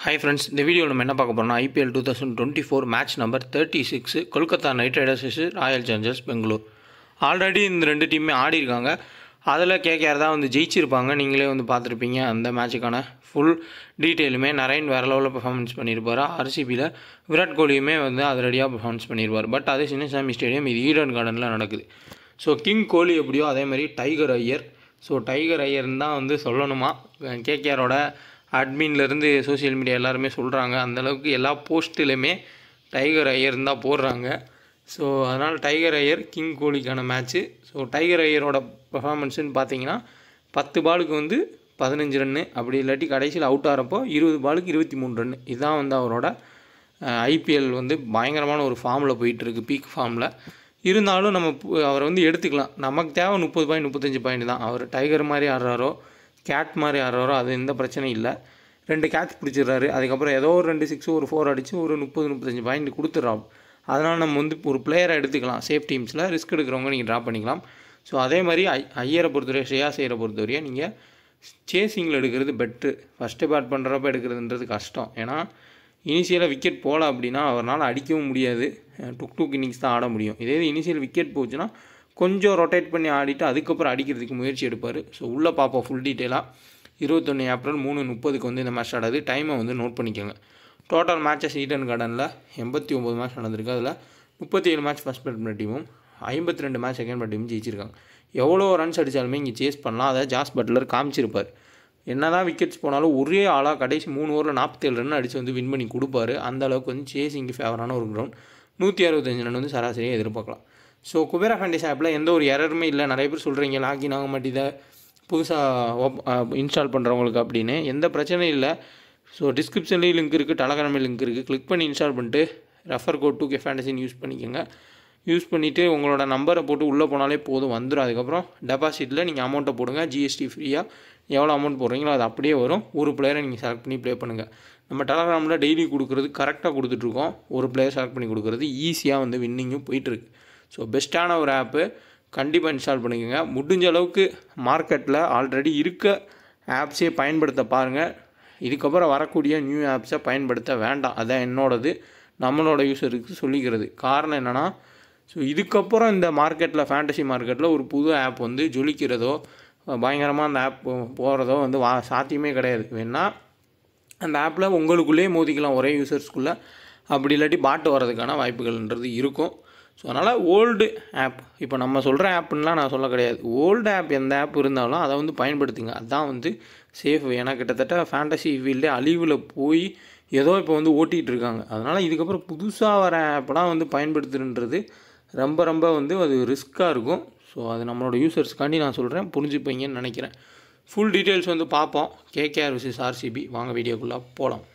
Hi friends, இந்த வீடியோவில் நம்ம என்ன பார்க்க போறோம்னா IPL 2024 match number 36 Kolkata Knight Riders vs Royal Challengers Bangalore. Already இந்த ரெண்டு டீமே ஆடி இருக்காங்க. அதில் கேகேஆர் தான் வந்து ஜெயிச்சிருப்பாங்க. நீங்களே வந்து பார்த்துருப்பீங்க. அந்த மேட்சுக்கான ஃபுல் டீட்டெயிலுமே நரேன் வேறு லெவலில் பெர்ஃபார்மன்ஸ் பண்ணியிருப்பார். RCBயில் விராட் கோலியுமே வந்து அதிரடியாக பெர்ஃபார்மன்ஸ் பண்ணியிருப்பார். பட் அது சின்னசாமி ஸ்டேடியம், இது ஈடன் கார்டனில் நடக்குது. ஸோ கிங் கோலி எப்படியோ அதேமாதிரி டைகர் ஐயர். ஸோ டைகர் ஐயர்னு தான் வந்து சொல்லணுமா, கேகேஆரோட அட்மின்லேருந்து சோஷியல் மீடியா எல்லாருமே சொல்கிறாங்க. அந்தளவுக்கு எல்லா போஸ்ட்டிலுமே டைகர் ஐயர்னு தான் போடுறாங்க. ஸோ அதனால் டைகர் ஐயர் கிங் கோலிக்கான மேட்ச்சு. ஸோ டைகர் ஐயரோட பெர்ஃபார்மன்ஸுன்னு பார்த்தீங்கன்னா 10 பாலுக்கு வந்து 15 ரன்னு, அப்படி இல்லாட்டி கடைசியில் அவுட் ஆகிறப்போ 20 பாலுக்கு 23 ரன்னு. இதுதான் வந்து அவரோட ஐபிஎல் வந்து பயங்கரமான ஒரு ஃபார்மில் போயிட்டுருக்கு, பீக் ஃபார்மில். இருந்தாலும் நம்ம அவரை வந்து எடுத்துக்கலாம். நமக்கு தேவை 30 பாயிண்ட் 35 பாயிண்ட் தான். அவர் டைகர் மாதிரி ஆடுறாரோ கேட் மாதிரி ஆடுறாரோ அது எந்த பிரச்சனையும் இல்லை. 2 கேட்ச் பிடிச்சிடுறாரு. அதுக்கப்புறம் ஏதோ ஒரு 2 6 ஒரு 4 அடித்து ஒரு 30-35 பாயிண்ட் கொடுத்துட்றோம். அதனால் நம்ம வந்து ஒரு பிளேயரை எடுத்துக்கலாம். சேஃப் டீம்ஸில் ரிஸ்க் எடுக்கிறவங்க நீங்கள் ட்ரா பண்ணிக்கலாம். ஸோ அதே மாதிரி ஐயரை பொறுத்தவரை, ஷ்ரேயாஸ் ஐயரை பொறுத்தவரையும் நீங்கள் சேசிங்கில் எடுக்கிறது பெட்ரு. ஃபஸ்ட்டு பேட் பண்ணுறப்ப எடுக்கிறதுன்றது கஷ்டம். ஏன்னா இனிஷியலாக விக்கெட் போகல அப்படின்னா அவரால் அடிக்கவும் முடியாது. டுக் இன்னிங்ஸ் தான் ஆட முடியும். இதே இனிஷியல் விக்கெட் போச்சுன்னா கொஞ்சம் ரொட்டேட் பண்ணி ஆடிட்டு அதுக்கப்புறம் அடிக்கிறதுக்கு முயற்சி எடுப்பார். ஸோ உள்ளே பார்ப்போம் ஃபுல் டீட்டெயிலாக. 21 ஏப்ரல் 3:30 வந்து இந்த மேட்ச் ஆடாது. டைமை வந்து நோட் பண்ணிக்கோங்க. டோட்டல் மேட்சஸ் ஈடன் கார்டனில் 89 மேட்ச் நடந்திருக்கு. அதில் 37 மேட்ச் ஃபஸ்ட் பேட் பண்ண டீமும் 52 மேட்ச் செகண்ட் பேட் டீமும் ஜெயிச்சிருக்காங்க. எவ்வளோ ரன்ஸ் அடித்தாலுமே இங்கே சேஸ் பண்ணலாம். அதை ஜாஸ் பட்லர் காமிச்சிருப்பார். என்ன தான் விக்கெட்ஸ் போனாலும் ஒரே ஆளாக கடைசி 3 ஓவரில் 47 ரன் அடித்து வந்து வின் பண்ணி கொடுப்பாரு. அந்த அளவுக்கு வந்து சேசிங்கு ஃபேவரான ஒரு கிரவுண்ட். 165 ரன் வந்து சராசரியாக எதிர்பார்க்கலாம். ஸோ குபேரா ஃபேண்டசி ஆப்பில் எந்த ஒரு எரருமே இல்லை. நிறைய பேர் சொல்கிறீங்க லாகின் ஆக மாட்டேதை புதுசாக இன்ஸ்டால் பண்ணுறவங்களுக்கு அப்படின்னு. எந்த பிரச்சனையும் இல்லை. ஸோ டிஸ்கிரிப்ஷன்லேயும் லிங்க் இருக்குது, டெலகிராமில் லிங்க் இருக்குது. கிளிக் பண்ணி இன்ஸ்டால் பண்ணிட்டு ரெஃபர் கோட் 2K ஃபேண்டசின்னு யூஸ் பண்ணிக்கோங்க. யூஸ் பண்ணிவிட்டு உங்களோட நம்பரை போட்டு உள்ளே போனாலே போதும், வந்துடும். அதுக்கப்புறம் டெபாசிட்டில் நீங்கள் அமௌண்ட்டை போடுங்க. GST ஃப்ரீயாக எவ்வளோ அமௌண்ட் போடுறீங்களோ அது அப்படியே வரும். ஒரு பிளேயரை நீங்கள் செலக்ட் பண்ணி ப்ளே பண்ணுங்கள். நம்ம டெலகிராமில் டெய்லி கொடுக்குறது கரெக்டாக கொடுத்துட்ருக்கோம். ஒரு பிளேயர் செலக்ட் பண்ணி கொடுக்குறது ஈஸியாக வந்து வின்னிங்கும் போயிட்டுருக்கு. ஸோ பெஸ்ட்டான ஒரு ஆப்பு, கண்டிப்பாக இன்ஸ்டால் பண்ணிக்கோங்க. முடிஞ்ச அளவுக்கு மார்க்கெட்டில் ஆல்ரெடி இருக்க ஆப்ஸே பயன்படுத்த பாருங்கள். இதுக்கப்புறம் வரக்கூடிய நியூ ஆப்ஸை பயன்படுத்த வேண்டாம். அதான் என்னோடது, நம்மளோட யூஸருக்கு சொல்லிக்கிறது. காரணம் என்னென்னா, ஸோ இதுக்கப்புறம் இந்த மார்க்கெட்டில், ஃபேண்டசி மார்க்கெட்டில் ஒரு புது ஆப் வந்து ஜொலிக்கிறதோ பயங்கரமாக அந்த ஆப் போகிறதோ வந்து சாத்தியமே கிடையாது. வேணால் அந்த ஆப்பில் உங்களுக்குள்ளேயே மோதிக்கலாம் ஒரே யூசர்ஸ்குள்ளே. அப்படி இல்லாட்டி பாட்டு வர்றதுக்கான வாய்ப்புகள்ன்றது இருக்கும். ஸோ அதனால் ஓல்டு ஆப், இப்போ நம்ம சொல்கிற ஆப்புன்னெலாம் நான் சொல்ல கிடையாது. ஓல்டு ஆப் எந்த ஆப் இருந்தாலும் அதை வந்து பயன்படுத்துங்க. அதுதான் வந்து சேஃப். ஏன்னா கிட்டத்தட்ட ஃபேண்டசி ஃபீல்டே அழிவில் போய் ஏதோ இப்போ வந்து ஓட்டிகிட்டு இருக்காங்க. அதனால் இதுக்கப்புறம் புதுசாக வர ஆப்பெலாம் வந்து பயன்படுத்துன்றது ரொம்ப ரொம்ப வந்து அது ரிஸ்க்காக இருக்கும். ஸோ அது நம்மளோட யூசர்ஸ்க்காண்டி நான் சொல்கிறேன், புரிஞ்சுப்பீங்கன்னு நினைக்கிறேன். ஃபுல் டீட்டெயில்ஸ் வந்து பார்ப்போம். KKR vs RCB. வாங்க வீடியோக்குள்ளே போகலாம்.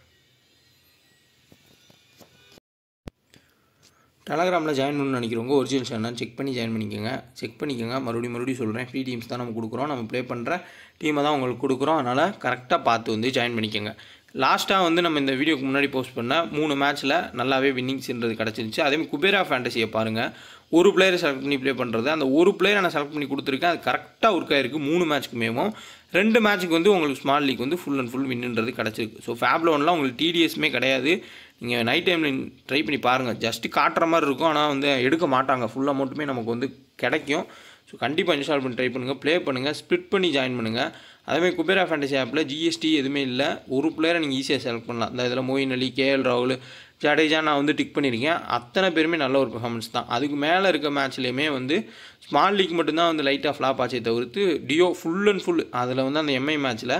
டெலகிராமில் ஜாயின் பண்ணணும்னு நினைக்கிறவங்க ஒரிஜினல் சேனல் செக் பண்ணி ஜாயின் பண்ணிக்கோங்க. மறுபடியும் சொல்கிறேன், ஃப்ரீ டீம்ஸ் தான் நம்ம கொடுக்குறோம். நம்ம ப்ளே பண்ணுற டீமை தான் உங்களுக்கு கொடுக்குறோம். அதனால் கரெக்டாக பார்த்து வந்து ஜாயின் பண்ணிக்கோங்க. லாஸ்ட்டாக வந்து நம்ம இந்த வீடியோக்கு முன்னாடி போஸ்ட் பண்ண 3 மேட்ச்சில் நல்லாவே வின்னிங்ஸ்ன்றது கிடச்சிருந்துச்சு. அதேமாதிரி குபேரா ஃபேண்டசியை பாருங்கள். ஒரு பிளேயரை செலக்ட் பண்ணி ப்ளே பண்ணுறது, அந்த ஒரு பிளேயரை நான் செலக்ட் பண்ணி கொடுத்துருக்கேன். அது கரெக்டாக ஒர்க் ஆகிருக்கு. 3 மேட்ச்சுக்குமேவும் 2 மேட்ச்சுக்கு வந்து உங்களுக்கு ஸ்மால் லீக் வந்து ஃபுல் அண்ட் ஃபுல் வின்னுன்றது கிடச்சிருக்கு. ஸோ ஃபேப்லோன்லாம் உங்களுக்கு TDSமே கிடையாது. நீங்கள் நைட் டைமில் ட்ரை பண்ணி பாருங்கள். ஜஸ்ட்டு காட்டுற மாதிரி இருக்கும், ஆனால் வந்து எடுக்க மாட்டாங்க. ஃபுல் அமௌண்ட்டுமே நமக்கு வந்து கிடைக்கும். ஸோ கண்டிப்பாக இன்ஸ்டால் பண்ணி ட்ரை பண்ணுங்கள், ப்ளே பண்ணுங்கள், ஸ்ப்ளிட் பண்ணி ஜாயின் பண்ணுங்கள். அதேமாதிரி குபேரா ஃபேண்டசி ஆப்பில் GST எதுவுமே இல்லை. ஒரு பிளேயரை நீங்கள் ஈஸியாக செலக்ட் பண்ணலாம். இந்த இதில் மொயின் அலி, KL ராகுல், ஜடேஜா நான் வந்து டிக் பண்ணியிருக்கேன். அத்தனை பேருமே நல்ல ஒரு பெர்ஃபார்மன்ஸ் தான். அதுக்கு மேலே இருக்க மேட்ச்லேயுமே வந்து ஸ்மால் லீக் மட்டும்தான் வந்து லைட்டாக ஃப்ளாப் ஆச்சே தவிர்த்து டியோ ஃபுல் அண்ட் ஃபுல். அதில் வந்து அந்த MI மேட்ச்சில்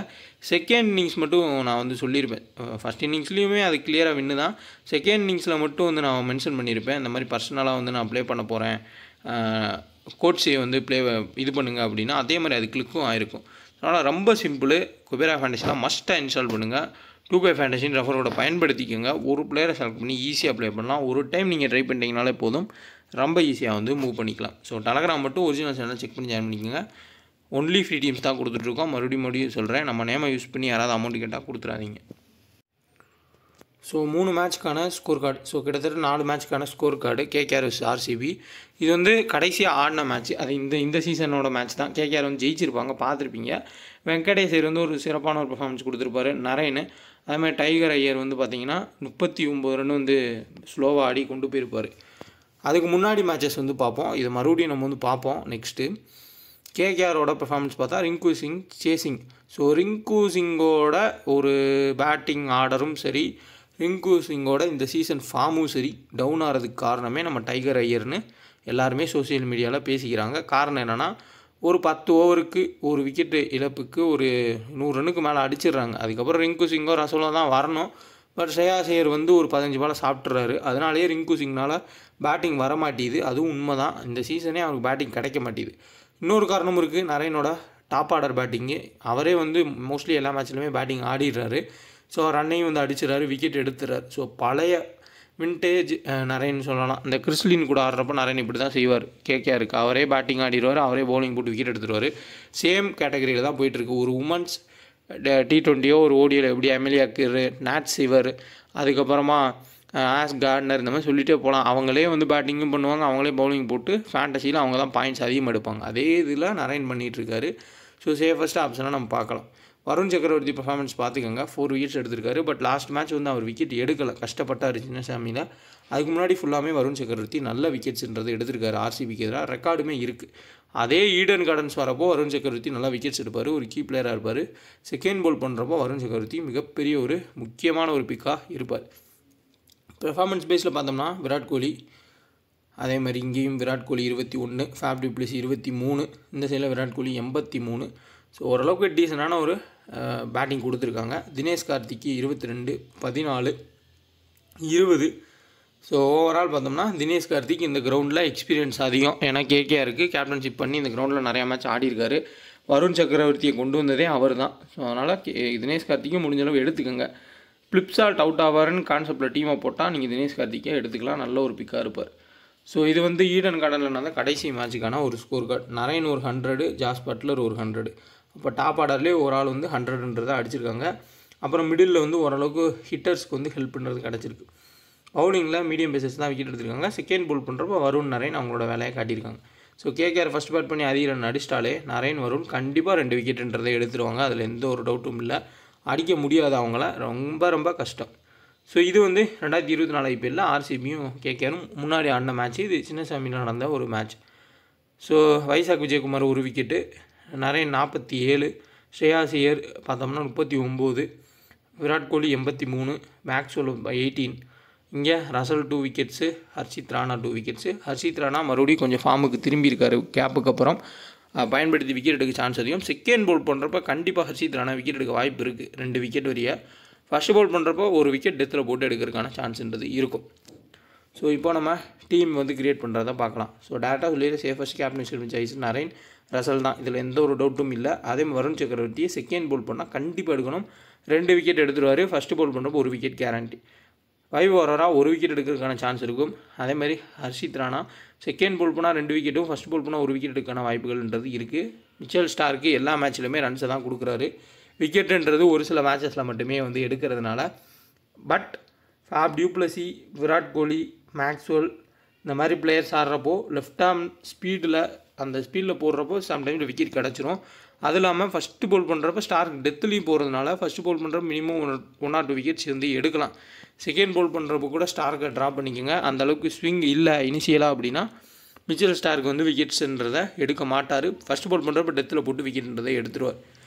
செகண்ட் இன்னிங்ஸ் மட்டும் நான் வந்து சொல்லியிருப்பேன். ஃபஸ்ட் இன்னிங்ஸ்லேயுமே அது கிளியராக வின்னு தான். செகண்ட் இன்னிங்ஸில் மட்டும் வந்து நான் மென்ஷன் பண்ணியிருப்பேன், இந்த மாதிரி பர்சனலாக வந்து நான் ப்ளே பண்ண போகிறேன், கோட்ஸை வந்து இது பண்ணுங்க அப்படின்னா. அதே மாதிரி அது கிளிக்கும் ஆயிருக்கும். அதனால் ரொம்ப சிம்பிள். குபேரா ஃபேண்டசிலாம் மஸ்ட்டாக இன்ஸ்டால் பண்ணுங்கள். 2K ஃபேண்டசின்னு ரெஃபரோட பயன்படுத்திக்கோங்க. ஒரு பிளேயரை செலக்ட் பண்ணி ஈஸியாக ப்ளே பண்ணலாம். ஒரு டைம் நீங்கள் ட்ரை பண்ணிட்டீங்கனாலே போதும், ரொம்ப ஈஸியாக வந்து மூவ் பண்ணிக்கலாம். ஸோ டெலகிராம் மட்டும் ஒரிஜினல் சேனல் செக் பண்ணி ஜாயின் பண்ணிக்கோங்க. ஒன்லி ஃப்ரீ டீம்ஸ் தான் கொடுத்துட்ருக்கோம். மறுபடியும் சொல்கிறேன், நம்ம நேமை யூஸ் பண்ணி யாராவது அமௌண்ட் கேட்டால் கொடுத்துடாதீங்க. ஸோ 3 மேட்ச்க்கான ஸ்கோர் கார்டு. ஸோ கிட்டத்தட்ட 4 மேட்ச்க்கான score card KKR vs RCB. இது வந்து கடைசியாக ஆடின மேட்ச். அது இந்த சீசனோட மேட்ச் தான். கேகேஆர் வந்து ஜெயிச்சிருப்பாங்க, பார்த்துருப்பீங்க. வெங்கடேஷ் ஐயர் வந்து ஒரு சிறப்பான ஒரு பெர்ஃபார்மன்ஸ் கொடுத்துருப்பாரு. நரேன் அதேமாதிரி டைகர் ஐயர் வந்து பார்த்திங்கன்னா 39 ரன் வந்து ஸ்லோவாக ஆடி கொண்டு போயிருப்பார். அதுக்கு முன்னாடி மேட்சஸ் வந்து பார்ப்போம். இது மறுபடியும் நம்ம வந்து பார்ப்போம். நெக்ஸ்ட்டு கேகேஆரோட பெர்ஃபார்மன்ஸ் பார்த்தா ரிங்கு சிங் சேசிங். ஸோ ரிங்கு சிங்கோட ஒரு பேட்டிங் ஆர்டரும் சரி, ரிங்கு சிங்கோட இந்த சீசன் ஃபார்மும் சரி டவுன் ஆகிறதுக்கு காரணமே நம்ம டைகர் ஐயர்னு எல்லாருமே சோசியல் மீடியாவில் பேசிக்கிறாங்க. காரணம் என்னென்னா, ஒரு 10 ஓவருக்கு ஒரு விக்கெட்டு இழப்புக்கு ஒரு 100 ரன்னுக்கு மேலே அடிச்சிடுறாங்க. அதுக்கப்புறம் ரிங்கு சிங்கோ ரசோலா தான் வரணும். பட் ஸ்ரேயாஸ் ஐயர் வந்து ஒரு 15 பாலை சாப்பிட்றாரு. அதனாலேயே ரிங்கு சிங்னால் பேட்டிங் வர மாட்டேது. அதுவும் உண்மை தான். இந்த சீசனே அவருக்கு பேட்டிங் கிடைக்க மாட்டேது. இன்னொரு காரணமும் இருக்குது. நரேனோட டாப் ஆர்டர் பேட்டிங்கு. அவரே வந்து மோஸ்ட்லி எல்லா மேட்ச்லையுமே பேட்டிங் ஆடிடுறாரு. ஸோ ரன்னையும் வந்து அடிச்சிடறாரு, விக்கெட் எடுத்துறாரு. ஸோ பழைய வின்டேஜ் நரேன் சொல்லலாம். இந்த கிறிஸ்லின் கூட ஆடுறப்போ நரேன் இப்படி தான் செய்வார். கேகேஆருக்கு அவரே பேட்டிங் ஆடிடுவார், அவரே பவுலிங் போட்டு விக்கெட் எடுத்துடுவார். சேம் கேட்டகரியில் தான் போயிட்டுருக்கு. ஒரு உமன்ஸ் T20 ஒரு ஓடியில் எப்படி எம்எல்ஏ அக்கர், நாட் சிவர், அதுக்கப்புறமா ஆஸ் கார்ட்னர், இந்த மாதிரி சொல்லிகிட்டே போகலாம். அவங்களே வந்து பேட்டிங்கும் பண்ணுவாங்க, அவங்களே பவுலிங் போட்டு ஃபேண்டசியில் அவங்க தான் பாயிண்ட்ஸ் அதிகமாக எடுப்பாங்க. அதே இதில் நரேன் பண்ணிகிட்ருக்காரு. ஸோ சேஃபஸ்ட் ஆப்ஷனாக நம்ம பார்க்கலாம். வருண் சக்கரவர்த்தி பர்ஃபார்மன்ஸ் பார்த்துக்கோங்க. 4 விக்கெட்ஸ் எடுத்திருக்காரு. பட் லாஸ்ட் மேட்ச் வந்து அவர் விக்கெட் எடுக்கலை, கஷ்டப்பட்டார் சின்னசாமியில். அதுக்கு முன்னாடி ஃபுல்லாமே வருண் சக்கரவர்த்தி நல்ல விக்கெட்ஸ்ன்றது எடுத்திருக்காரு. ஆர்சிபிக்கு எதிராக ரெக்கார்டுமே இருக்குது. அதே ஈடன் கார்டன்ஸ் வரப்போ வருண் சக்கரவர்த்தி நல்லா விக்கெட்ஸ் எடுப்பார், ஒரு கீ பிளேயராக இருப்பார். செகண்ட் போல் பண்ணுறப்போ வருண் சக்கரவர்த்தி மிகப்பெரிய ஒரு முக்கியமான ஒரு பிக்காக இருப்பார். பெர்ஃபார்மன்ஸ் பேஸில் பார்த்தோம்னா விராட் கோலி, அதே மாதிரி இங்கேயும் விராட் கோலி 21, ஃபேப் டு பிளஸ் 23, இந்த சைடில் விராட் கோலி 83. ஸோ ஓரளவுக்கு டீசெண்டான ஒரு பேட்டிங் கொடுத்துருக்காங்க. தினேஷ் கார்த்திக்கு 22, 14, 20. ஸோ ஓவரால் பார்த்தோம்னா தினேஷ் கார்த்திக் இந்த கிரவுண்டில் எக்ஸ்பீரியன்ஸ் அதிகம். ஏன்னா கேகேஆருக்கு கேப்டன்ஷிப் பண்ணி இந்த கிரவுண்டில் நிறையா மேட்ச் ஆடிருக்காரு. வருண் சக்கரவர்த்தியை கொண்டு வந்ததே அவர் தான். ஸோ அதனால் தினேஷ் கார்த்திக்கும் முடிஞ்சளவு எடுத்துக்கோங்க. ஃப்ளிப்சால்ட் அவுட் ஆவார்னு கான்செப்டில் டீமை போட்டால் நீங்கள் தினேஷ் கார்த்திக்கே எடுத்துக்கலாம், நல்ல ஒரு பிக்காக இருப்பார். ஸோ இது வந்து ஈடன் கார்டனில் நடந்த கடைசி மேட்சுக்கான ஒரு ஸ்கோர் கார்டு. நரேன் ஒரு 100, ஜாஸ் பட்லர் ஒரு 100. அப்போ டாப் ஆர்டர்லேயே ஒரு ஆள் வந்து 100ன்றதை அடிச்சிருக்காங்க. அப்புறம் மிடில் வந்து ஓரளவுக்கு ஹிட்டர்ஸ்க்கு வந்து ஹெல்ப் பண்ணுறது கிடச்சிருக்கு. பவுலிங்கில் மீடியம் பேசஸ் தான் விக்கெட் எடுத்திருக்காங்க. செகண்ட் போல் பண்ணுறப்போ வருண், நரேன் அவங்களோட வேலையை காட்டியிருக்காங்க. ஸோ கேகேஆர் ஃபஸ்ட் பேட் பண்ணி அதிக ரன் அடிச்சிட்டாலே நரேன், வருண் கண்டிப்பாக 2 விக்கெட்டுன்றதை எடுத்துருவாங்க. அதில் எந்த ஒரு டவுட்டும் இல்லை. அடிக்க முடியாது அவங்கள, ரொம்ப ரொம்ப கஷ்டம். ஸோ இது வந்து 2024 ஐபிஎல்லில் ஆர்சிபியும் கேகேஆரும் முன்னாடி ஆடின மேட்ச். இது சின்னசாமியில் நடந்த ஒரு மேட்ச். ஸோ வைசாக் விஜயகுமார் ஒரு விக்கெட்டு, நரேன் 47, ஸ்ரேயாஸ் ஐயர் பார்த்தோம்னா 39, விராட் கோலி 83, மேக்ஸ்வெல் 18. இங்கே Russell 2 wickets, Harshit Rana 2 wickets. Harshit Rana மறுபடியும் கொஞ்சம் ஃபார்முக்கு திரும்பியிருக்காரு. கேப்புக்கு அப்புறம் பயன்படுத்தி விக்கெட் எடுக்க சான்ஸ் அதிகம். செகண்ட் போல் பண்ணுறப்ப கண்டிப்பாக ஹர்ஷித் ராணா விக்கெட் எடுக்க வாய்ப்பு இருக்குது, 2 விக்கெட் வரைய. ஃபஸ்ட் பால் பண்ணுறப்போ ஒரு விக்கெட் டெத்தில் போட்டு எடுக்கிறதுக்கான சான்ஸ்ன்றது இருக்கும். ஸோ இப்போ நம்ம டீம் வந்து கிரியேட் பண்ணுறத பார்க்கலாம். ஸோ டேரெக்டாக சொல்லிடுற safest captaincy choice Narine, Russell தான். இதில் எந்த ஒரு டவுட்டும் இல்லை. அதே வருண் சக்கரவர்த்தியை செகண்ட் போல் பண்ணால் கண்டிப்பாக எடுக்கணும். 2 விக்கெட் எடுத்துருவார். ஃபஸ்ட்டு போல் பண்ணுறப்போ ஒரு விக்கெட் கேரண்டி. 5 ஓவராக ஒரு விக்கெட் எடுக்கிறதுக்கான சான்ஸ் இருக்கும். அதேமாதிரி ஹர்ஷித் ராணா செகண்ட் போல் பண்ணால் 2 விக்கெட்டும், ஃபஸ்ட் போல் பண்ணால் ஒரு விக்கெட் எடுக்கான வாய்ப்புகள்ன்றது இருக்குது. மிச்சல் ஸ்டார்க்கு எல்லா மேட்ச்லையுமே ரன்ஸை தான் கொடுக்குறாரு. விக்கெட்டுன்றது ஒரு சில மேட்சஸில் மட்டுமே வந்து எடுக்கிறதுனால. But ஃபேப் du Blessy, Virat Kohli, Maxwell இந்த மாதிரி பிளேயர்ஸ் ஆடுறப்போ லெஃப்ட் ஆர்ம் ஸ்பீடில், அந்த ஸ்பீடில் போடுறப்போ சம்டைம்ஸ் விக்கெட் கிடச்சிரும். அது இல்லாமல் ஃபஸ்ட்டு போல் பண்ணுறப்ப ஸ்டார்க் டெத்துலேயும் போகிறதுனால ஃபஸ்ட்டு போல் பண்ணுறப்ப மினிமம் 1 or 2 விக்கெட்ஸ் வந்து எடுக்கலாம். செகண்ட் போல் பண்ணுறப்போ கூட ஸ்டார்க்கை ட்ராப் பண்ணிக்கோங்க. அந்தளவுக்கு ஸ்விங் இல்லை இனிஷியலாக அப்படின்னா மிச்சல் ஸ்டார்க்கு வந்து விக்கெட்ஸுன்றதை எடுக்க மாட்டார். ஃபஸ்ட்டு போல் பண்ணுறப்ப டெத்தில் போட்டு விக்கெட்ன்றதை எடுத்துருவார்.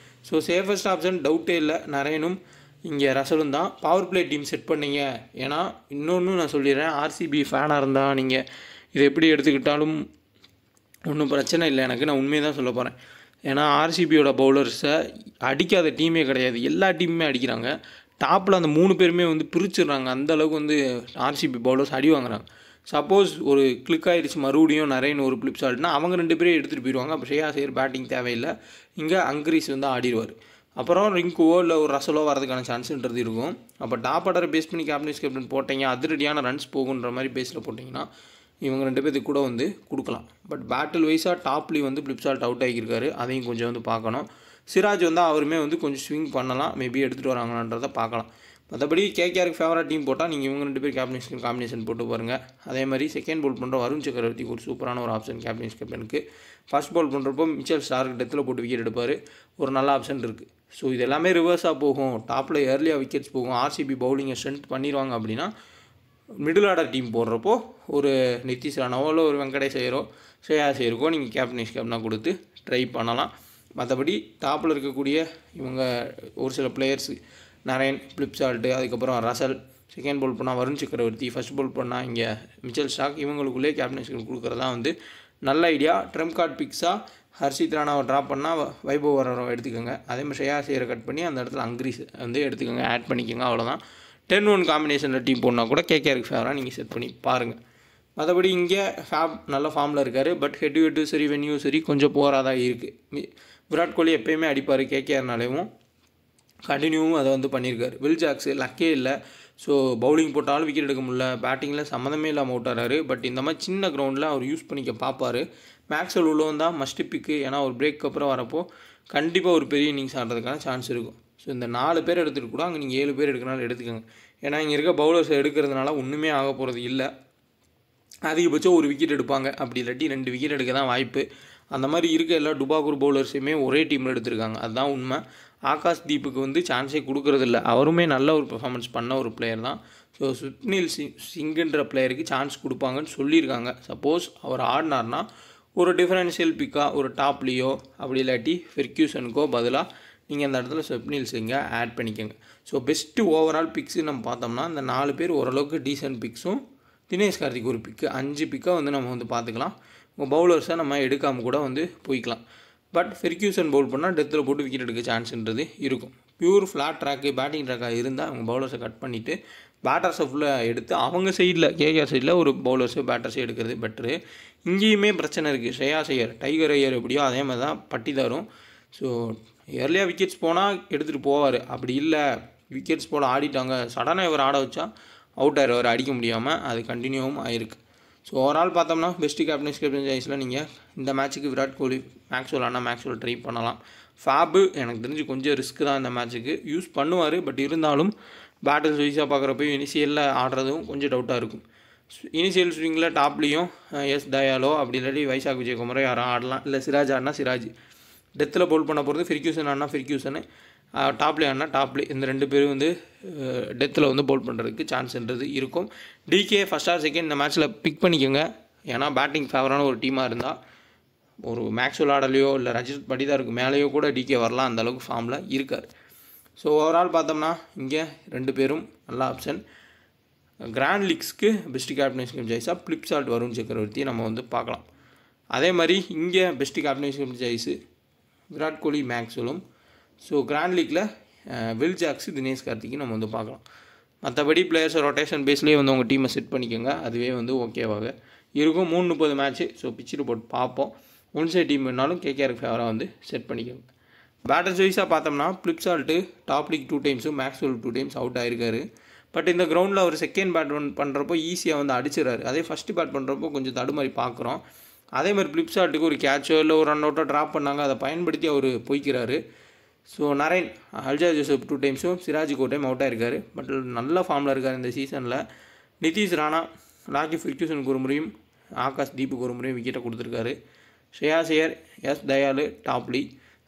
ஸோ சேஃபஸ்ட் ஆப்ஷன் டவுட்டே இல்லை, நரேனும் இங்கே ரசலும் தான். பவர் பிளே டீம் செட் பண்ணிங்க. ஏன்னா இன்னொன்று நான் சொல்லிடுறேன், ஆர்சிபி ஃபேனாக இருந்தால் நீங்கள் இதை எப்படி எடுத்துக்கிட்டாலும் ஒன்றும் பிரச்சனை இல்லை எனக்கு. நான் உண்மையை தான் சொல்ல போகிறேன். ஏன்னா ஆர்சிபியோட பவுலர்ஸை அடிக்காத டீமே கிடையாது, எல்லா டீமுமே அடிக்கிறாங்க. டாப்பில் அந்த 3 பேருமே வந்து பிரிச்சிடுறாங்க. அந்தளவுக்கு வந்து ஆர்சிபி பவுலர்ஸ் அடி வாங்குறாங்க. சப்போஸ் ஒரு கிளிக் ஆகிடுச்சு மறுபடியும் நரேன் ஒரு ஃப்ளிப்சால்ட்னா அவங்க 2 பேரும் எடுத்துகிட்டு போயிடுவாங்க. அப்போ ஸ்ரேயாஸ் ஐயர் பேட்டிங் தேவையில்லை. இங்கே அங்கிரீஸ் வந்து ஆடிடுவார். அப்புறம் ரிங்குவோ இல்லை ஒரு ரசலோ வரதுக்கான சான்ஸுன்றது இருக்கும். அப்போ டாப் ஆர்டரை பேஸ் பண்ணி கேப்டன் போட்டிங்க, அதிரடியான ரன்ஸ் போகுன்ற மாதிரி பேஸில் போட்டிங்கன்னா இவங்க 2 பேருக்கு கூட வந்து கொடுக்கலாம். பட் பேட்டில் வைஸாக டாப்லி வந்து ஃப்ளிப்சால்ட் அவுட் ஆகியிருக்காரு, அதையும் கொஞ்சம் வந்து பார்க்கணும். சிராஜ் வந்து அவருமே வந்து கொஞ்சம் ஸ்விங் பண்ணலாம், மேபி எடுத்துகிட்டு வராங்கன்றதை பார்க்கலாம். மற்றபடி கேகேஆருக்கு ஃபேவரட் டீம் போட்டால் நீங்கள் இவங்க 2 பேர் காம்பினேஷன் போட்டு பாருங்கள். அதே மாதிரி செகண்ட் பால் பண்ணுற வருண் சக்கரவர்த்திக்கு ஒரு சூப்பரான ஒரு ஆப்ஷன் கேப்டனுக்கு. ஃபர்ஸ்ட் பால் பண்ணுறப்போ மிச்சல் ஸ்டார்க் டெத்தில் போட்டு விக்கெட் எடுப்பார், ஒரு நல்ல ஆப்ஷன் இருக்குது. ஸோ இது எல்லாமே ரிவர்ஸாக போகும், டாப்பில் ஏர்லியாக விக்கெட்ஸ் போகும், ஆர்சிபி பவுலிங்கை ஸ்ட்ரென்த் பண்ணிடுவாங்க அப்படின்னா மிடில் ஆர்டர் டீம் போடுறப்போ ஒரு நிதிஷ் ராணாவோ இல்லை ஒரு வெங்கடேஷ் ஐயரோ ஸ்ரேயாஸ் ஐயருக்கோ நீங்கள் கேப்டனாக கொடுத்து ட்ரை பண்ணலாம். மற்றபடி டாப்பில் இருக்கக்கூடிய இவங்க ஒரு சில பிளேயர்ஸ் நரேன், பிளிப்சால்ட்டு, அதுக்கப்புறம் ரசல், செகண்ட் பால் பண்ணால் வருண் சக்கரவர்த்தி, ஃபர்ஸ்ட் பால் பண்ணால் இங்கே மிச்சல் ஸ்டார்க், இவங்களுக்குள்ளே கேப்டன்ஷிப் கொடுக்குறதா வந்து நல்ல ஐடியா. ட்ரம்ப் கார்டு பிக்ஸாக ஹர்ஷித் ராணாவை ட்ராப் பண்ணால் வைபவ் வரவரை எடுத்துக்கோங்க. அதேமாதிரி ஸ்ரேயாஸ் ஐயரை கட் பண்ணி அந்த இடத்துல அங்கிரீஸ் வந்து எடுத்துக்கோங்க, ஆட் பண்ணிக்கோங்க. அவ்வளோதான். 10-1 காம்பினேஷனில் டீம் போடனா கூட கேகேஆருக்கு ஃபேவராக நீங்கள் செட் பண்ணி பாருங்கள். மற்றபடி இங்கே நல்ல ஃபார்மில் இருக்கார். பட் ஹெட் டு சரி வென்யூ சரி கொஞ்சம் போராக தான் இருக்குது. விராட் கோலி எப்போயுமே அடிப்பார் கேகேஆர்னாலேயும், கண்டினியூவும் அதை வந்து பண்ணியிருக்காரு. வில் ஜாக்ஸு லக்கே இல்லை. ஸோ பவுலிங் போட்டாலும் விக்கெட் எடுக்க முடியல, பேட்டிங்கில் சம்மந்தமே இல்லாமல் அவுட் ஆகிறாரு. பட் இந்த மாதிரி சின்ன கிரவுண்டில் அவர் யூஸ் பண்ணிக்க பார்ப்பார். மேக்ஸ்வெல் உள்ளவன் தான் மஸ்ட் பிக்கு. ஏன்னா ஒரு பிரேக் அப்புறம் வரப்போ கண்டிப்பாக ஒரு பெரிய இன்னிங்ஸ் ஆடுறதுக்கான சான்ஸ் இருக்கும். ஸோ இந்த 4 பேர் எடுத்துகிட்டு கூட அங்கே நீங்கள் 7 பேர் எடுக்கிறனால எடுத்துக்கோங்க. ஏன்னா இங்கே இருக்க பவுலர்ஸ் எடுக்கிறதுனால ஒன்றுமே ஆக போகிறது இல்லை. அதிகபட்சம் ஒரு விக்கெட் எடுப்பாங்க, அப்படி இல்லாட்டி 2 விக்கெட் எடுக்க தான் வாய்ப்பு. அந்த மாதிரி இருக்க எல்லா டுபாகூர் பவுலர்ஸையுமே ஒரே டீமில் எடுத்திருக்காங்க, அதுதான் உண்மை. ஆகாஷ் தீப்புக்கு வந்து சான்ஸே கொடுக்கறதில்ல. அவருமே நல்ல ஒரு பெர்ஃபார்மன்ஸ் பண்ண ஒரு பிளேயர் தான். ஸோ சுப்னில் சிங்குன்ற பிளேயருக்கு சான்ஸ் கொடுப்பாங்கன்னு சொல்லியிருக்காங்க. சப்போஸ் அவர் ஆடினார்னா ஒரு டிஃபரன்ஷியல் பிக்காக ஒரு டாப்லேயோ அப்படி இல்லாட்டி ஃபெர்க்யூசனுக்கோ பதிலாக நீங்கள் அந்த இடத்துல சுப்னில் சிங்கை ஆட் பண்ணிக்கோங்க. ஸோ பெஸ்ட்டு ஓவரால் பிக்ஸு நம்ம பார்த்தோம்னா இந்த 4 பேர் ஓரளவுக்கு டீசென்ட் பிக்ஸும், தினேஷ் கார்த்திக் ஒரு பிக்கு, 5 பிக்காக வந்து நம்ம வந்து பார்த்துக்கலாம். உங்கள் பவுலர்ஸை நம்ம எடுக்காமல் கூட வந்து போய்க்கலாம். பட் ஃபெர்க்யூசன் பவுல் பண்ணால் டெத்தில் போட்டு விக்கெட் எடுக்க சான்ஸ்ன்றது இருக்கும். பியூர் ஃப்ளாட் ட்ராக்கு பேட்டிங் ட்ராக்காக இருந்தால் அவங்க பவுலர்ஸை கட் பண்ணிவிட்டு பேட்டர்ஸை ஃபுல்லாக எடுத்து அவங்க சைடில் கேகேஆர் சைடில் ஒரு பவுலர்ஸு பேட்டர்ஸை எடுக்கிறது பெட்ரு. இங்கேயுமே பிரச்சனை இருக்குது. ஸ்ரேயாஸ் ஐயர், டைகர் ஐயர் எப்படியோ அதே மாதிரி தான் பட்டிதாரும். ஸோ ஏர்லியாக விக்கெட்ஸ் போனால் எடுத்துகிட்டு போவார். அப்படி இல்லை விக்கெட்ஸ் போல் ஆடிட்டாங்க, சடனாக இவர் ஆட வச்சா அவுட் ஆயிடுவார், அடிக்க முடியாமல். அது கண்டினியூவும் ஆயிருக்கு. ஸோ ஓவரால் பார்த்தோம்னா பெஸ்ட்டு கேப்டன் சாய்ஸில் நீங்கள் இந்த மேட்ச்சுக்கு விராட் கோலி, மேக்ஸ்வெல் ட்ரை பண்ணலாம். ஃபேபு எனக்கு தெரிஞ்சு கொஞ்சம் ரிஸ்க்கு தான் இந்த மேட்ச்சுக்கு, யூஸ் பண்ணுவார். பட் இருந்தாலும் பேட்டர்ஸ் வைஸாக பார்க்குறப்ப இனிஷியலில் ஆடுறதும் கொஞ்சம் டவுட்டாக இருக்கும். இனிஷியல் ஸ்விங்கில் டாப்லேயும் எஸ் தயாலோ அப்படி இல்லாட்டி வைசாக் விஜயகுமாரோ யாரும் ஆடலாம், இல்லை சிராஜ் ஆடினா சிராஜ். டெத்தில் பவுல் பண்ண போகிறது ஃபெர்க்யூசன் ஆடினா ஃபெர்க்யூசனு, டாப்லே ஆடினா டாப்லே. இந்த 2 பேரும் வந்து டெத்தில் வந்து பவுல் பண்ணுறதுக்கு சான்ஸ்ன்றது இருக்கும். டிகே ஃபர்ஸ்ட் ஆர் செகண்ட் இந்த மேட்ச்சில் பிக் பண்ணிக்கோங்க. ஏன்னா பேட்டிங் ஃபேவரான ஒரு டீமாக இருந்தால் ஒரு மேக்ஸ்வெல் ஆடலையோ இல்லை ரஜித் படிதாருக்கு மேலேயோ கூட டிகே வரலாம், அந்தளவுக்கு ஃபார்மில் இருக்கார். ஸோ ஓவரால் பார்த்தோம்னா இங்கே 2 பேரும் நல்ல ஆப்ஷன். கிராண்ட் லீக்ஸ்க்கு பெஸ்ட்டு கேப்டன்ஷிப் சாய்ஸாக பிளிப்சால்ட் வருண் சக்கரவர்த்தியை நம்ம வந்து பார்க்கலாம். அதே மாதிரி இங்கே best captaincy choice Virat Kohli, மேக்ஸ்வெலும். ஸோ கிராண்ட் லீக்கில் வில் ஜாக்ஸு, தினேஷ் கார்த்திக்கு நம்ம வந்து பார்க்கலாம். மற்றபடி பிளேயர்ஸை ரொட்டேஷன் பேஸ்லேயே வந்து உங்கள் டீமை செட் பண்ணிக்கோங்க, அதுவே வந்து ஓகேவாக இருக்கும். 3-30 மேட்ச்சு. ஸோ பிச்சு ரிப்போர்ட் பார்ப்போம். ஒன் சைட் டீம் வேணாலும் கேகேஆருக்கு ஃபேவராக வந்து செட் பண்ணிக்கோங்க. பேட்டர்ஸ் வைஸாக பார்த்தோம்னா பிளிப்சால்ட்டு டாப் லீக் 2 டைம்ஸும் மேக்ஸ்வெல் 2 டைம்ஸ் அவுட் ஆகிருக்காரு. பட் இந்த கிரவுண்டில் அவர் செகண்ட் பேட் பண்ணுறப்போ ஈஸியாக வந்து அடிச்சிடறாரு. அதே ஃபஸ்ட்டு பேட் பண்ணுறப்போ கொஞ்சம் தடுமாறி பார்க்குறோம். அதே மாதிரி பிளிப்சால்ட்டுக்கு ஒரு கேட்சோ இல்லை ஒரு ரன் அவுட்டோ ட்ராப் பண்ணாங்க, அதை பயன்படுத்தி அவர் போய்க்கிறாரு. ஸோ நரேன், அல்ஜா ஜோசப் 2 டைம்ஸும், சிராஜுக்கு ஒரு டைம் அவுட் ஆகிருக்காரு. பட் நல்ல ஃபார்மில் இருக்கார் இந்த சீசனில். நிதிஷ் ராணா, லாக்கி ஃபெர்க்யூசனுக்கு ஒரு முறையும், ஆகாஷ் தீப்புக்கு ஒரு முறையும் விக்கெட்டை கொடுத்துருக்காரு. Shreyas Iyer, Yash Dayal Topley,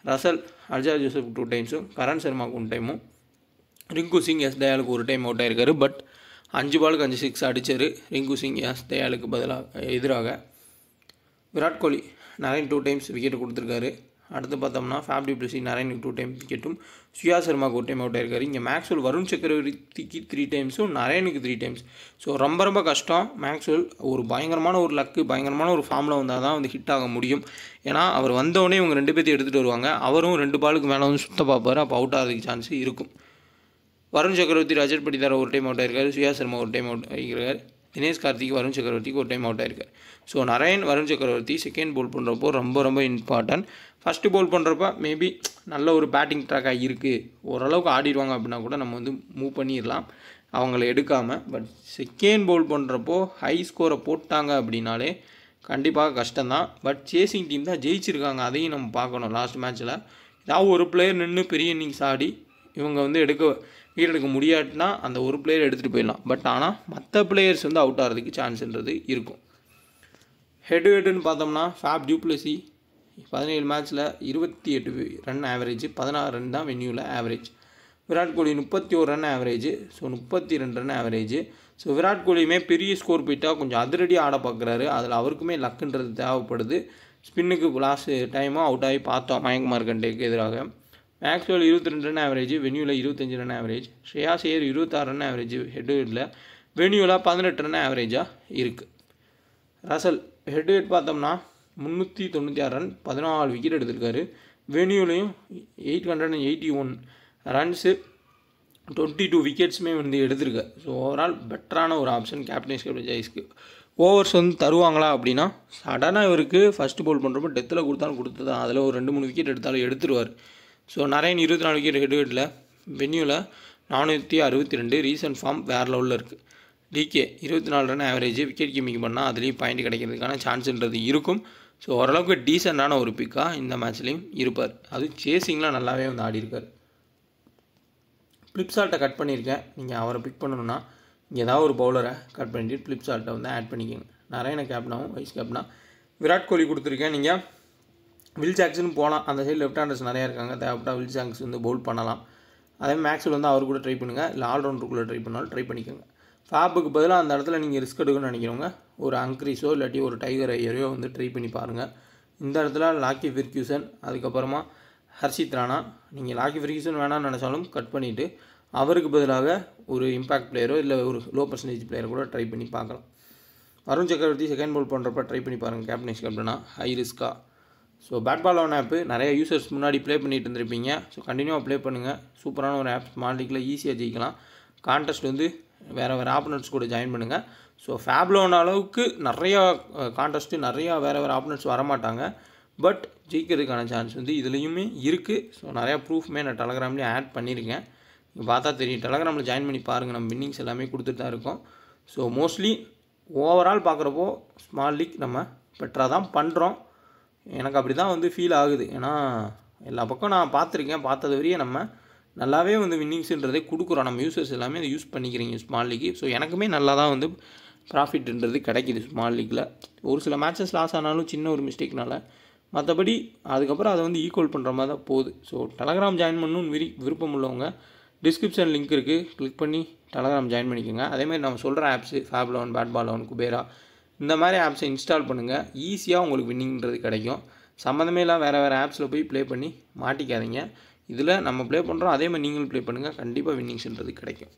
Russell, Alzarri Joseph 2 டைம்ஸும், கரண் சர்மாவுக்கு 1 டைமும், ரிங்கு சிங், எஸ் தயாலுக்கு ஒரு டைம் அவுட் ஆகிருக்காரு. பட் 5 பாலுக்கு 5 6 அடித்தார் ரிங்கு சிங் எஸ் தயாலுக்கு எதிராக. Virat Kohli Narine 2 times wicket கொடுத்துருக்காரு. அடுத்து பார்த்தோம்னா ஃபேப் டு பிளஸி நரேனுக்கு 2 டைம் விக்கெட்டும், சுயா சர்மாவுக்கு 1 டைம் அவுட் ஆயிருக்காரு. இங்கே மேக்ஸ்வெல் வருண் சக்கரவர்த்திக்கு 3 டைம்ஸும் நரேனுக்கு 3 டைம்ஸ். ஸோ ரொம்ப கஷ்டம். மேக்ஸ்வெல் ஒரு பயங்கரமான ஒரு லக்கு, பயங்கரமான ஒரு ஃபார்மில் வந்தால் தான் வந்து ஹிட் ஆக முடியும். ஏன்னா அவர் வந்தோடனே இவங்க 2 பேர்த்தையும் எடுத்துகிட்டு வருவாங்க. அவரும் 2 பாலுக்கு மேலே வந்து சுத்த பார்ப்பார், அப்போ அவுட் ஆகிறதுக்கு சான்ஸ் இருக்கும். வருண் சக்கரவர்த்தி ரஜத் படிதார் ஒரு டைம் அவுட் ஆயிருக்காரு, சுயா சர்மா ஒரு டைம் அவுட் ஆகிருக்காரு, தினேஷ் கார்த்திக் வருண் சக்கரவர்த்திக்கு ஒரு டைம் அவுட் ஆயிருக்காரு. So Narine, Varun Chakravarthy second Pavul பண்ணுறப்போ ரொம்ப இம்பார்ட்டன்ட். ஃபஸ்ட்டு பவுல் பண்ணுறப்ப மேபி நல்ல ஒரு பேட்டிங் ட்ராக்காக இருக்குது, ஓரளவுக்கு ஆடிடுவாங்க அப்படின்னா கூட நம்ம வந்து மூவ் பண்ணிடலாம் அவங்கள எடுக்காமல். பட் செகண்ட் பவுல் பண்ணுறப்போ ஹை ஸ்கோரை போட்டாங்க அப்படின்னாலே கண்டிப்பாக கஷ்டம்தான். பட் சேசிங் டீம் தான் ஜெயிச்சிருக்காங்க, அதையும் நம்ம பார்க்கணும். லாஸ்ட் மேட்ச்சில் ஏதாவது ஒரு பிளேயர் நின்று பெரிய இன்னிங்ஸ் ஆடி இவங்க வந்து விக்கெட் எடுக்க முடியாட்டினா அந்த ஒரு பிளேயர் எடுத்துகிட்டு போயிடலாம். பட் ஆனால் மற்ற பிளேயர்ஸ் வந்து அவுட் ஆகிறதுக்கு சான்ஸ்ன்றது இருக்கும். ஹெட்டுன்னு பார்த்தோம்னா ஃபேப் டியூப்ளசி 17 மேட்ச்சில் 28 ரன் ஆவரேஜ், 16 ரன் தான் வென்யூவில் average. Virat Kohli 31 run average, so 32 run average. So Virat கோலியுமே பெரிய ஸ்கோர் போயிட்டால் கொஞ்சம் அதிரடியாக ஆட பார்க்குறாரு. அதில் அவருக்குமே லக்குன்றது தேவைப்படுது. ஸ்பின்னுக்கு லாஸ்ட் டைமும் அவுட் ஆகி பார்த்தோம் மயங்க் மார்க்கண்டேக்கு எதிராக. மேக்ஸ்வெல் 22 ரன் ஆவரேஜ், வென்யூவில் 25 run average. Shreyas Iyer 26 run average ஹெட்ல, வென்யூவில் 18 ரன் ஆவரேஜாக இருக்குது. ரசல் ஹெட் பார்த்தோம்னா 396 ரன், 14 விக்கெட் எடுத்திருக்காரு. வென்யூலையும் 881 ரன்ஸு, 22 விக்கெட்ஸுமே வந்து எடுத்திருக்காரு. ஸோ ஓவரால் பெட்டரான ஒரு ஆப்ஷன் கேப்டன்ஸ் ஜெய்ஸ்க்கு. ஓவர்ஸ் வந்து தருவாங்களா அப்படின்னா சடனாக இவருக்கு ஃபஸ்ட்டு பவுல் பண்ணுறப்போ டெத்தில் கொடுத்தாலும் கொடுத்து தான் அதில் ஒரு 2-3 விக்கெட் எடுத்தாலும் எடுத்துருவார். ஸோ நரேன் 24 விக்கெட் ஹெட்டில், வென்யூவில் 462. ரீசன்ட் ஃபார்ம் வேறு லெவலில் இருக்குது. DK 24 run average, wicket keeping பண்ணால் அதுலேயும் பாயிண்ட் கிடைக்கிறதுக்கான சான்ஸ்ன்றது இருக்கும். ஸோ ஓரளவுக்கு டீசெண்டான ஒரு பிக்காக இந்த மேட்ச்லேயும் இருப்பார். அது சேசிங்லாம் நல்லாவே வந்து ஆடிருக்கார். ஃப்ளிப்சால்ட்டை கட் பண்ணியிருக்கேன். நீங்கள் அவரை பிக் பண்ணணுன்னா இங்கே ஏதாவது ஒரு பவுலரை கட் பண்ணிவிட்டு ஃப்ளிப்சால்ட்டை வந்து ஆட் பண்ணிக்கோங்க. நரேனை கேப்டனாகவும் வைஸ் கேப்டனாக விராட் கோலி கொடுத்துருக்கேன். நீங்கள் வில் ஜாக்சன் போகலாம். அந்த சைடு லெஃப்ட் ஹேண்டர்ஸ் நிறையா இருக்காங்க. தேவைப்பட்டால் வில் ஜாக்ஸ் வந்து பவுல் பண்ணலாம். அதே மேக்ஸில் வந்து அவர் கூட ட்ரை பண்ணுங்கள். இல்லை ஆல்ரவுண்டருக்குள்ளே ட்ரை பண்ணாலும் ட்ரை பண்ணிக்கோங்க. ஃபேப்புக்கு பதிலாக அந்த இடத்துல நீங்கள் ரிஸ்க் எடுக்கணும்னு நினைக்கிறவங்க ஒரு அங்க்ரீஸோ இல்லாட்டி ஒரு டைகர் ஐயரையோ வந்து ட்ரை பண்ணி பாருங்கள். இந்த இடத்துல லாக்கி ஃபெர்க்யூசன், அதுக்கப்புறமா ஹர்ஷித் ராணா, நீங்கள் லாக்கி ஃபெர்க்யூசன் வேணாம்னு நினச்சாலும் கட் பண்ணிவிட்டு அவருக்கு பதிலாக ஒரு இம்பாக்ட் பிளேயரோ இல்லை ஒரு லோ பர்சன்டேஜ் பிளேயரோ கூட ட்ரை பண்ணி பார்க்கலாம். வருண் சக்கரவர்த்தி செகண்ட் பவுல் பண்ணுறப்ப ட்ரை பண்ணி பாருங்கள். கேப்டன்ஸ் கேப்டனா ஹை ரிஸ்க்காக. So bat ball on app நிறைய யூசர்ஸ் முன்னாடி ப்ளே பண்ணிட்டு இருந்திருப்பீங்க. ஸோ கண்டினியூவாக ப்ளே பண்ணுங்கள். சூப்பரான ஒரு ஆப். ஸ்மால் லீக்கில் ஈஸியாக ஜெயிக்கலாம். கான்டெஸ்ட் வந்து வேறு ஆப்பனன்ட்ஸ் கூட ஜாயின் பண்ணுங்கள். ஸோ ஃபேப்லோன் அளவுக்கு நிறையா கான்டெஸ்ட்டு நிறையா வேறு ஆப்பனன்ட்ஸ் வரமாட்டாங்க. பட் ஜெயிக்கிறதுக்கான சான்ஸ் வந்து இதுலேயுமே இருக்குது. ஸோ நிறையா ப்ரூஃப்மே நான் டெலகிராம்லேயும் ஆட் பண்ணியிருக்கேன். நீங்கள் பார்த்தா தெரியும். டெலகிராமில் ஜாயின் பண்ணி பாருங்கள். நம்ம வின்னிங்ஸ் எல்லாமே கொடுத்துட்டு தான் இருக்கோம். ஸோ மோஸ்ட்லி ஓவரால் பார்க்குறப்போ ஸ்மால் லீக் நம்ம பெட்டராக தான் பண்ணுறோம். எனக்கு அப்படி தான் வந்து ஃபீல் ஆகுது. ஏன்னா எல்லா பக்கம் நான் பார்த்துருக்கேன். பார்த்தது வரையே நம்ம நல்லாவே வந்து வின்னிங்ஸுன்றதே கொடுக்குறோம். நம்ம யூசர்ஸ் எல்லாமே அதை யூஸ் பண்ணிக்கிறீங்க ஸ்மால் லீக்கு. ஸோ எனக்குமே நல்லா தான் வந்து ப்ராஃபிட்ன்றது கிடைக்கிது ஸ்மால் லீக்கில். ஒரு சில மேட்சஸ் லாஸ் ஆனாலும் சின்ன ஒரு மிஸ்டேக்னால, மற்றபடி அதுக்கப்புறம் அதை வந்து ஈக்குவல் பண்ணுற மாதிரி தான் போகுது. ஸோ டெலகிராம் ஜாயின் பண்ணணும்னு விருப்பம் உள்ளவங்க டிஸ்கிரிப்ஷன் லிங்க் இருக்குது, கிளிக் பண்ணி டெலகிராம் ஜாயின் பண்ணிக்கோங்க. அதேமாதிரி நம்ம சொல்கிற ஆப்ஸு ஃபேப்லோன், பேட் பாலோன், குபேரா இந்த மாதிரி ஆப்ஸை இன்ஸ்டால் பண்ணுங்கள். ஈஸியாக உங்களுக்கு வின்னிங்கிறது கிடைக்கும். சம்மந்தமே இல்லை வேறு ஆப்ஸில் போய் ப்ளே பண்ணி மாட்டிக்காதீங்க. இதில் நம்ம ப்ளே பண்ணுறோம், அதே மாதிரி நீங்களும் ப்ளே பண்ணுங்கள். கண்டிப்பாக வின்னிங்ஸ்ன்றது கிடைக்கும்.